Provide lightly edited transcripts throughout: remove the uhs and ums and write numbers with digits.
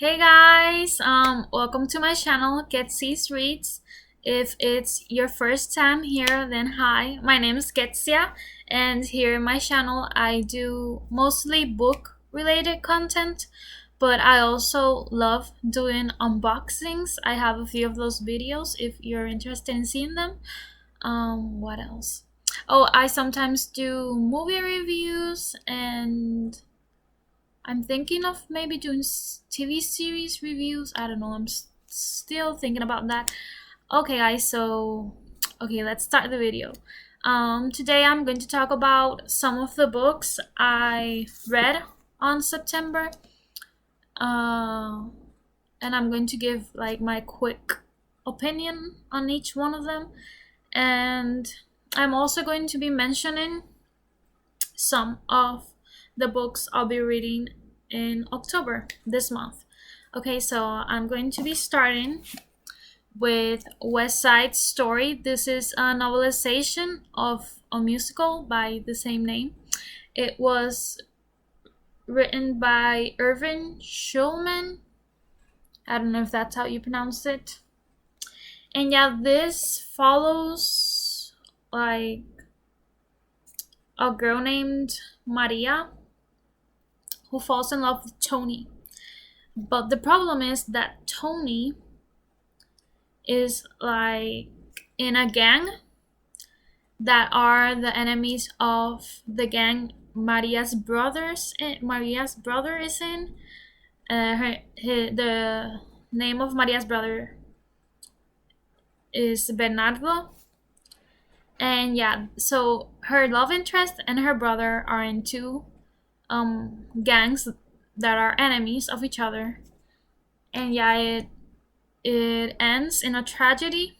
Hey guys, welcome to my channel, Getsy's Reads. If it's your first time here, then hi, my name is Getsia, and here in my channel I do mostly book related content, but I also love doing unboxings. I have a few of those videos if you're interested in seeing them. What else? Oh, I sometimes do movie reviews, and I'm thinking of maybe doing TV series reviews. I don't know. I'm still thinking about that. Okay, guys. Okay, let's start the video. Today I'm going to talk about some of the books I read on September. And I'm going to give like my quick opinion on each one of them. And I'm also going to be mentioning some of the books I'll be reading in October this month. Okay, so I'm going to be starting with West Side Story. This is a novelization of a musical by the same name. It was written by Irvin Schulman. I don't know if that's how you pronounce it. And yeah, this follows like a girl named Maria who falls in love with Tony. But the problem is that Tony is like in a gang that are the enemies of the gang Maria's brother is in. The name of Maria's brother is Bernardo. And yeah, so her love interest and her brother are in two gangs that are enemies of each other. And yeah, it ends in a tragedy,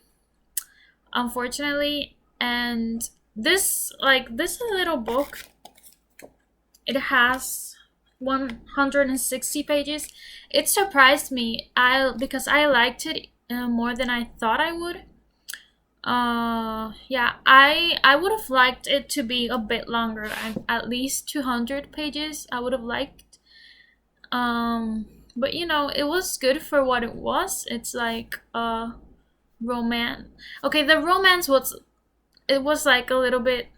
unfortunately. And this little book, it has 160 pages. It surprised me because I liked it more than I thought I would. Yeah, I would have liked it to be a bit longer, at least 200 pages. I would have liked. But you know, it was good for what it was. It's like a romance. Okay, the romance was like a little bit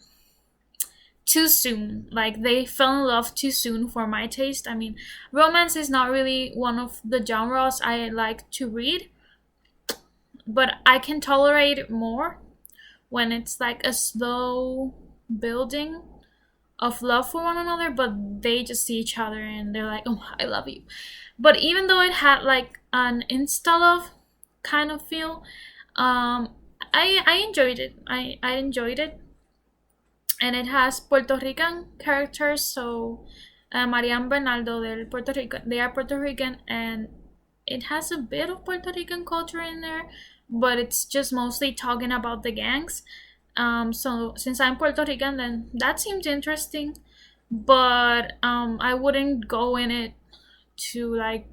too soon. Like they fell in love too soon for my taste. I mean, romance is not really one of the genres I like to read, but I can tolerate it more when it's like a slow building of love for one another, but they just see each other and they're like, oh, I love you. But even though it had like an insta love kind of feel, I enjoyed it. I enjoyed it. And it has Puerto Rican characters, so Maria and Bernardo, they are Puerto Rican, and it has a bit of Puerto Rican culture in there, but it's just mostly talking about the gangs. So since I'm Puerto Rican, then that seemed interesting, but I wouldn't go in it to like.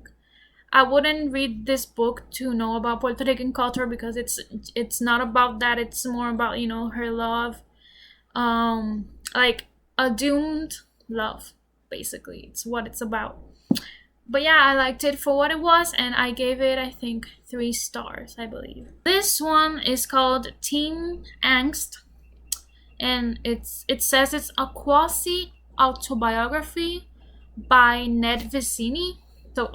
I wouldn't read this book to know about Puerto Rican culture because it's not about that. It's more about her love, like a doomed love. Basically, it's what it's about. But yeah, I liked it for what it was, and I gave it, I think, 3 stars, I believe. This one is called Teen Angst, and it says it's a quasi autobiography by Ned Vicini. So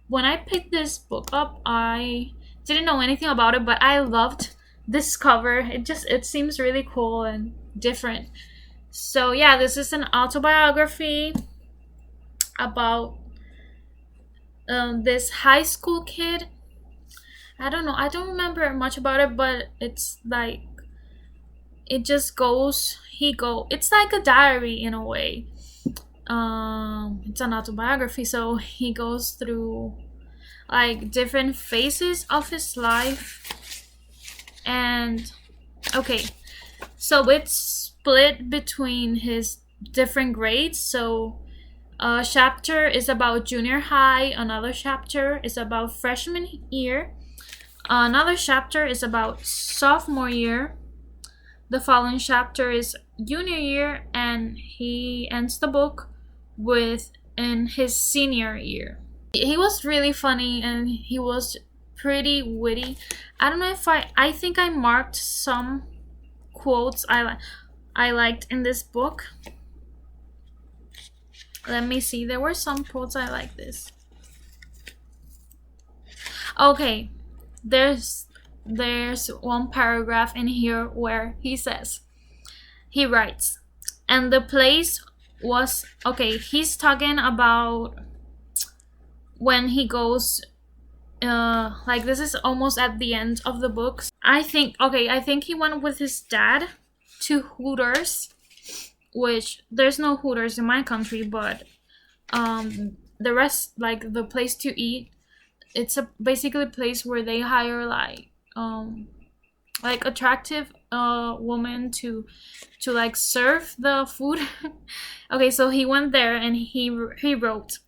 when I picked this book up, I didn't know anything about it, but I loved this cover. It seems really cool and different. So yeah, this is an autobiography about this high school kid. I don't know. I don't remember much about it, but it's like it just goes. It's like a diary in a way. It's an autobiography, so he goes through like different phases of his life. And okay, so it's split between his different grades. So a chapter is about junior high, another chapter is about freshman year, another chapter is about sophomore year, the following chapter is junior year, and he ends the book with in his senior year. He was really funny and he was pretty witty. I don't know if I think I marked some quotes I liked in this book. Let me see. There were some quotes I like this. Okay, there's one paragraph in here where he writes, and the place was okay. He's talking about when he goes. Like this is almost at the end of the books. I think he went with his dad to Hooters, which there's no Hooters in my country, but the rest, like the place to eat, it's a basically a place where they hire like attractive women to like serve the food. Okay, so he went there and he wrote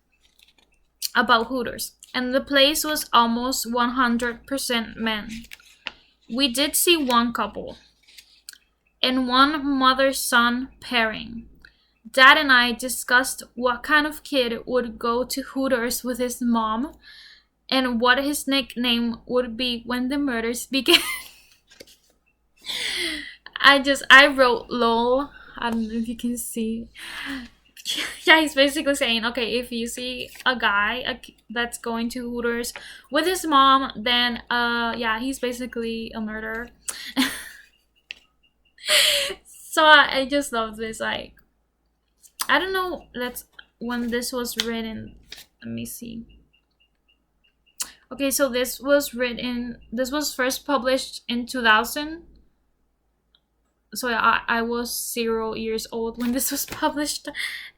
about Hooters, and the place was almost 100% men. We did see one couple and one mother-son pairing. Dad and I discussed what kind of kid would go to Hooters with his mom and what his nickname would be when the murders began. I wrote lol. I don't know if you can see. Yeah, he's basically saying, okay, if you see a guy that's going to Hooters with his mom, then yeah, he's basically a murderer. So I just love this. Like, I don't know. That's when this was written. Let me see. Okay, so this was written. This was first published in 2000. So I was 0 years old when this was published,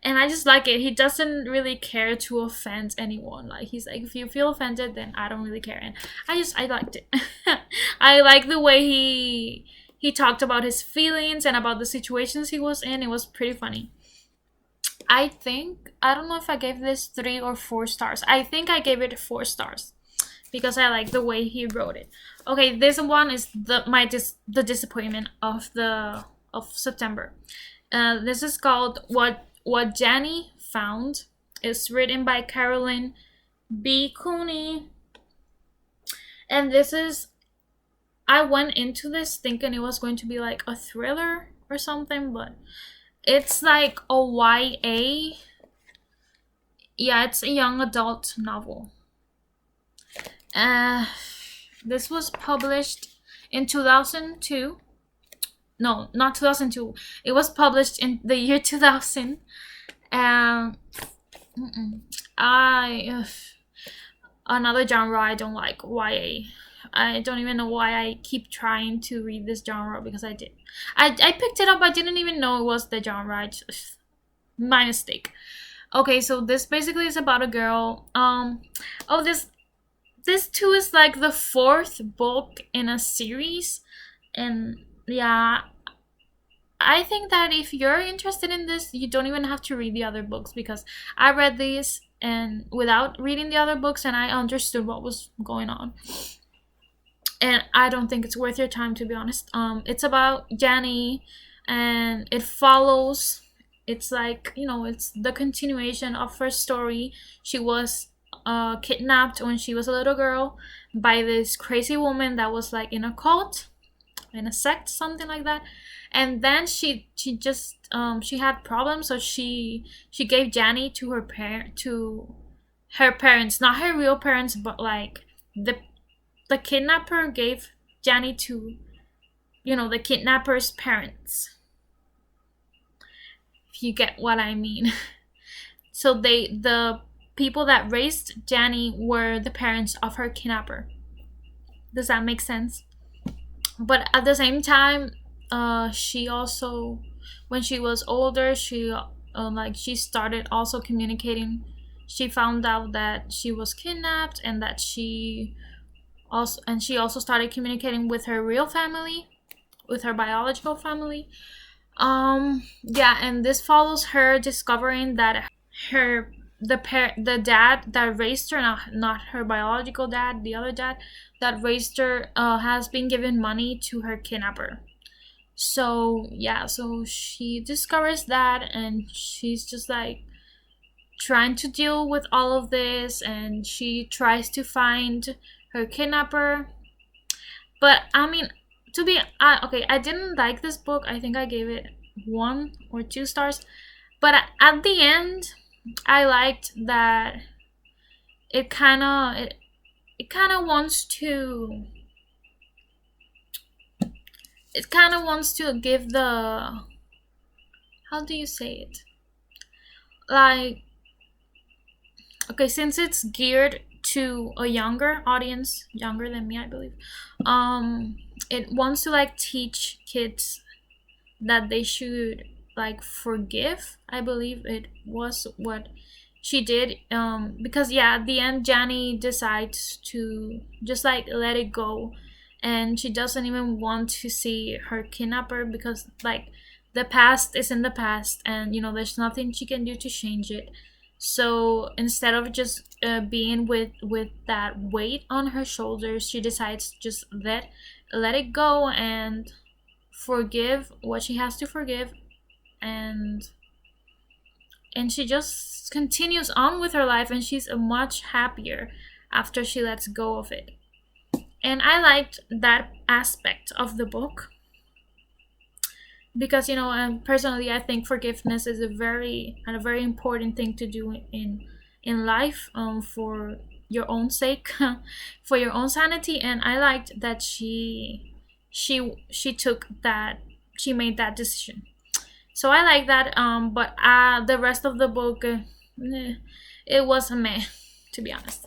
and I just like it. He doesn't really care to offend anyone. Like he's like, if you feel offended, then I don't really care. And I liked it. I like the way he talked about his feelings and about the situations he was in. It was pretty funny. I don't know if I gave this 3 or 4 stars. I think I gave it 4 stars because I like the way he wrote it. Okay, this one is the disappointment of September. This is called What Jenny Found. It's written by Carolyn B. Cooney, and this is. I went into this thinking it was going to be like a thriller or something, but it's like a YA. Yeah, it's a young adult novel. This was published in 2002. No, not 2002. It was published in the year 2000. Another genre I don't like, YA. I don't even know why I keep trying to read this genre because I did. I picked it up. I didn't even know it was the genre. My mistake. Okay, so this basically is about a girl. Oh, this too is like the 4th book in a series, and yeah, I think that if you're interested in this, you don't even have to read the other books because I read these and without reading the other books, and I understood what was going on. And I don't think it's worth your time, to be honest. It's about Jenny, and it follows. It's like, it's the continuation of her story. She was kidnapped when she was a little girl by this crazy woman that was like in a cult, in a sect, something like that. And then she just she had problems, so she gave Jenny to her parents, not her real parents, but like the kidnapper gave Jenny to the kidnapper's parents, if you get what I mean. So the people that raised Jenny were the parents of her kidnapper. Does that make sense? But at the same time, she also, when she was older, she started also communicating. She found out that she was kidnapped, and that she also started communicating with her real family, with her biological family. Yeah, and this follows her discovering that the dad that raised her, not her biological dad, the other dad that raised her, has been giving money to her kidnapper. So yeah, so she discovers that, and she's just like trying to deal with all of this, and she tries to find her kidnapper. But I mean, okay, I didn't like this book. I think I gave it 1 or 2 stars. But at the end, I liked that it kind of it kind of wants to give the, how do you say it, like, okay, since it's geared to a younger audience, younger than me, I believe, it wants to like teach kids that they should like forgive. I believe it was what she did, because yeah, at the end Janny decides to just like let it go, and she doesn't even want to see her kidnapper, because like the past is in the past, and there's nothing she can do to change it. So instead of just being with that weight on her shoulders, she decides just let it go and forgive what she has to forgive, and she just continues on with her life, and she's much happier after she lets go of it. And I liked that aspect of the book, because personally I think forgiveness is a very important thing to do in life, for your own sake, for your own sanity. And I liked that she took that, she made that decision. So I like that. But the rest of the book, it was a meh, to be honest.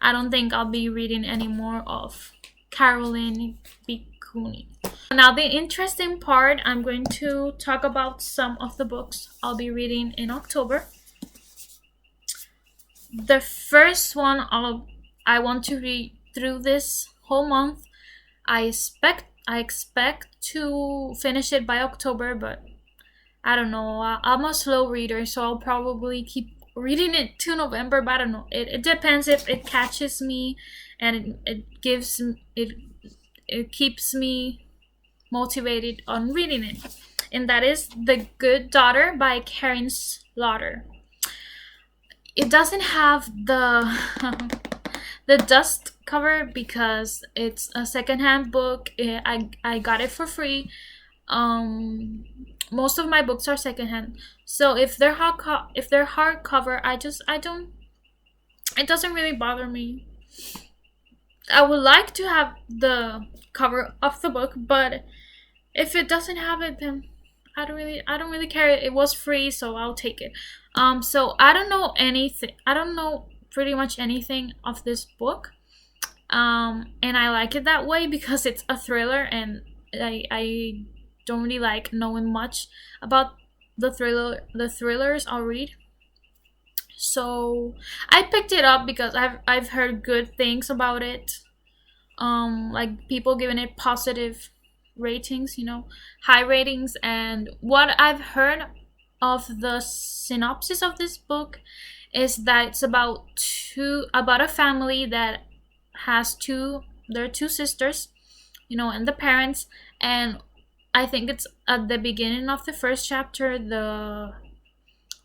I don't think I'll be reading any more of Caroline Bikuni. Now, the interesting part, I'm going to talk about some of the books I'll be reading in October. The first one I want to read through this whole month. I expect to finish it by October, but I don't know. I'm a slow reader, so I'll probably keep reading it to November, but I don't know. It depends if it catches me, and it keeps me motivated on reading it. And that is The Good Daughter by Karen Slaughter. It doesn't have the the dust cover because it's a secondhand book. I got it for free. Most of my books are secondhand, so if they're hardcover, I don't. It doesn't really bother me. I would like to have the cover of the book, but if it doesn't have it, then I don't really care. It was free, so I'll take it. So I don't know anything. I don't know pretty much anything of this book. And I like it that way because it's a thriller, and I don't really like knowing much about the thrillers I'll read. So I picked it up because I've heard good things about it. Like people giving it positive ratings, high ratings. And what I've heard of the synopsis of this book is that it's about a family that has their two sisters, and the parents. And I think it's at the beginning of the first chapter,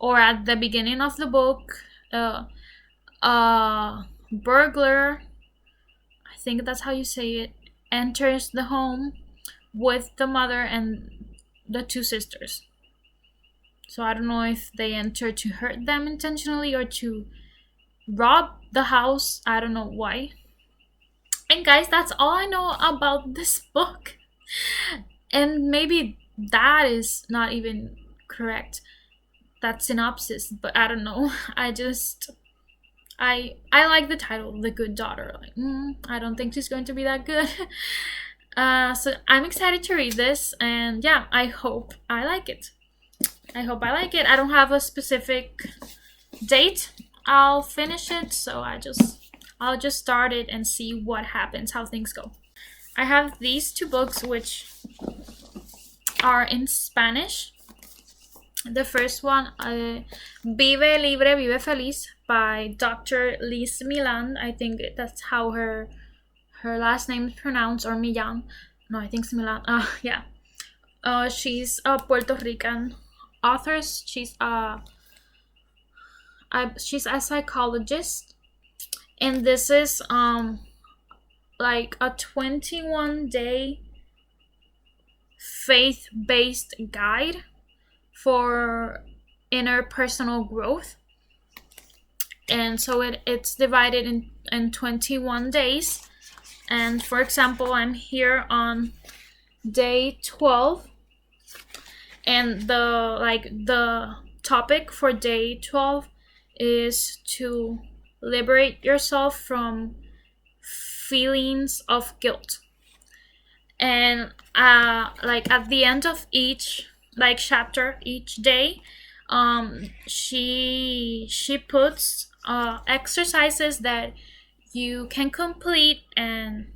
or at the beginning of the book, a burglar, I think that's how you say it, enters the home with the mother and the two sisters. So I don't know if they enter to hurt them intentionally or to rob the house. I don't know why. And guys, that's all I know about this book. And maybe that is not even correct, that synopsis, but I don't know. I like the title, The Good Daughter. Like, I don't think she's going to be that good. So I'm excited to read this, and yeah, I hope I like it. I don't have a specific date I'll finish it, so I'll just start it and see what happens, how things go. I have these two books which are in Spanish. The first one, Vive Libre, Vive Feliz by Dr. Liz Milan. I think that's how her last name is pronounced, or Millan. No, I think it's Milan. Yeah. She's a Puerto Rican author. She's a she's a psychologist, and this is like a 21-day faith-based guide for interpersonal growth. And so it's divided in 21 days. And for example, I'm here on day 12, and the topic for day 12 is to liberate yourself from feelings of guilt. And like at the end of each like chapter, each day, she puts exercises that you can complete, and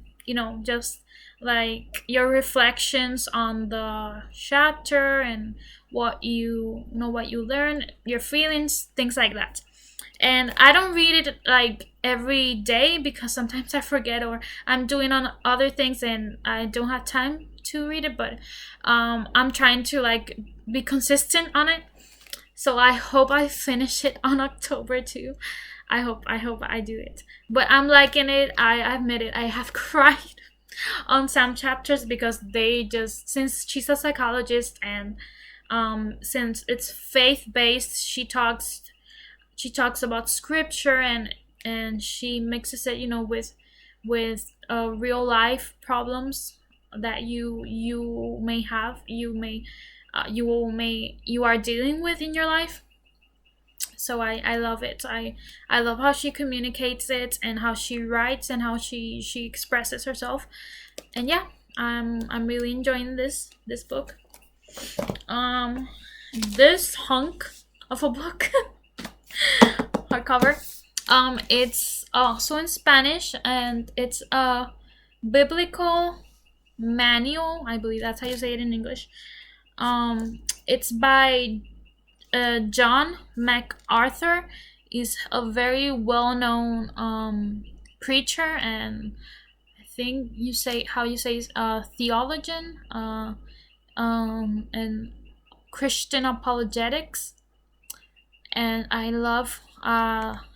just like your reflections on the chapter, and what you learn, your feelings, things like that. And I don't read it like every day because sometimes I forget, or I'm doing on other things and I don't have time to read it. But I'm trying to like be consistent on it. So I hope I finish it on October too. I hope I do it. But I'm liking it. I admit it. I have cried on some chapters because since she's a psychologist, and since it's faith based, she talks about scripture, and she mixes it with real life problems that you may have, you are dealing with in your life. So I love it. I love how she communicates it, and how she writes, and how she expresses herself. And yeah, I'm really enjoying this book. This hunk of a book hardcover. It's also in Spanish, and it's a biblical manual. I believe that's how you say it in English. It's by John MacArthur. Is a very well-known preacher, and I think you say theologian, and Christian apologetics. And I love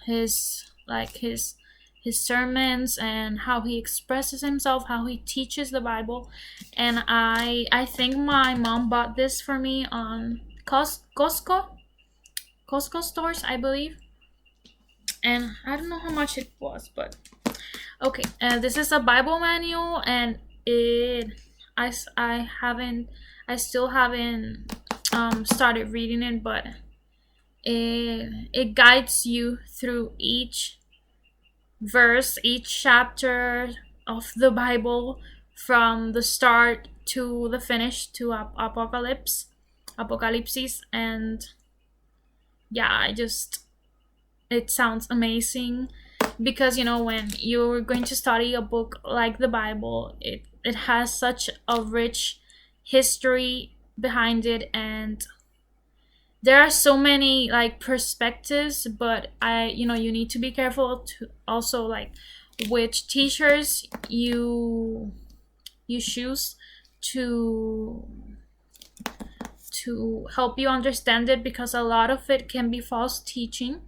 his sermons, and how he expresses himself, how he teaches the Bible. And I think my mom bought this for me on Costco stores, I believe. And I don't know how much it was, but okay. This is a Bible manual, and I still haven't started reading it, but it guides you through each verse, each chapter of the Bible, from the start to the finish, to apocalypse. And yeah, it sounds amazing, because when you're going to study a book like the Bible, it has such a rich history behind it, and there are so many like perspectives. But you need to be careful to also like which teachers you choose to help you understand it, because a lot of it can be false teaching.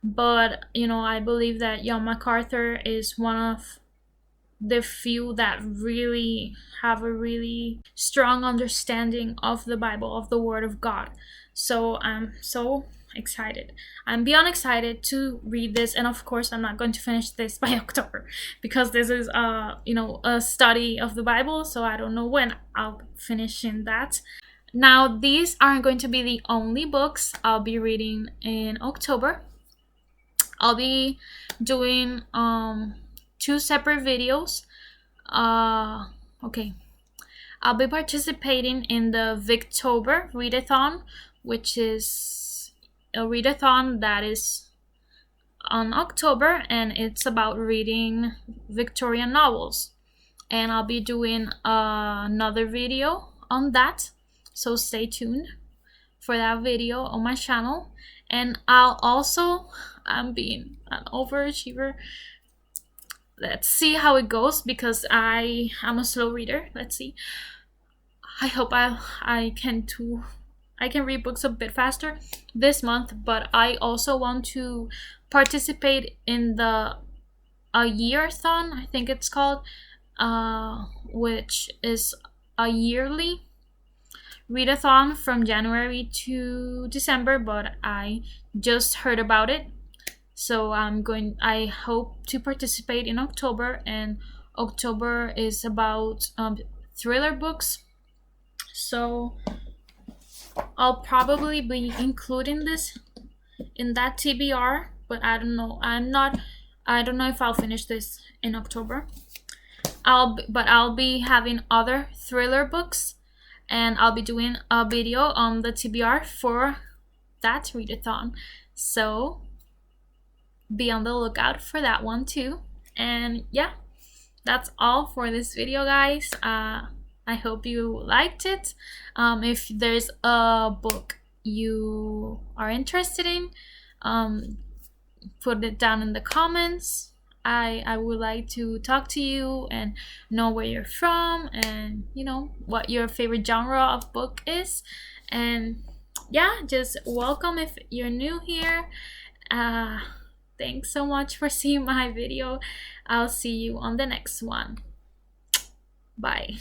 But I believe that John MacArthur is one of the few that really have a really strong understanding of the Bible, of the Word of God. So I'm so excited. I'm beyond excited to read this, and of course I'm not going to finish this by October, because this is a study of the Bible, so I don't know when I'll finish in that. Now, these aren't going to be the only books I'll be reading in October. I'll be doing 2 separate videos. Okay. I'll be participating in the Victober readathon, which is a readathon that is on October, and it's about reading Victorian novels. And I'll be doing another video on that, so stay tuned for that video on my channel. And I'm being an overachiever. Let's see how it goes, because I am a slow reader. Let's see. I hope I can too. I can read books a bit faster this month, but I also want to participate in the a year-thon, I think it's called, which is a yearly readathon from January to December, but I just heard about it. So I hope to participate in October, and October is about thriller books. So I'll probably be including this in that TBR, but I don't know. I don't know if I'll finish this in October. I'll be having other thriller books, and I'll be doing a video on the TBR for that readathon. So be on the lookout for that one too. And yeah, that's all for this video, guys. I hope you liked it. If there's a book you are interested in, put it down in the comments. I would like to talk to you and know where you're from, and you know what your favorite genre of book is. And yeah, just welcome if you're new here. Thanks so much for seeing my video. I'll see you on the next one. Bye.